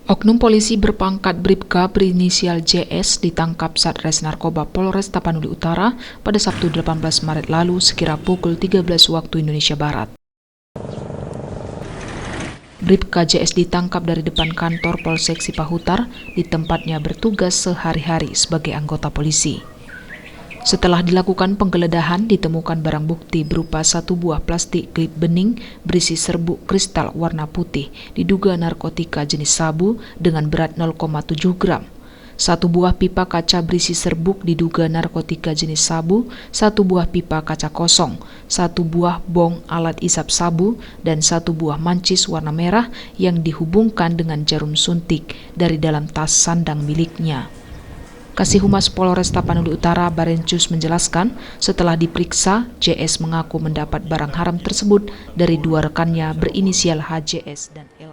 Oknum polisi berpangkat Bribka berinisial JS ditangkap Satres Narkoba Polres Tapanuli Utara pada Sabtu 18 Maret lalu sekira pukul 13 waktu Indonesia Barat. Bribka JS ditangkap dari depan kantor Polsek Sipahutar di tempatnya bertugas sehari-hari sebagai anggota polisi. Setelah dilakukan penggeledahan, ditemukan barang bukti berupa satu buah plastik klip bening berisi serbuk kristal warna putih diduga narkotika jenis sabu dengan berat 0,7 gram. Satu buah pipa kaca berisi serbuk diduga narkotika jenis sabu, satu buah pipa kaca kosong, satu buah bong alat isap sabu, dan satu buah mancis warna merah yang dihubungkan dengan jarum suntik dari dalam tas sandang miliknya. Kasih Humas Polres Tapanuli Utara Barencus menjelaskan, setelah diperiksa, JS mengaku mendapat barang haram tersebut dari dua rekannya berinisial HJS dan L.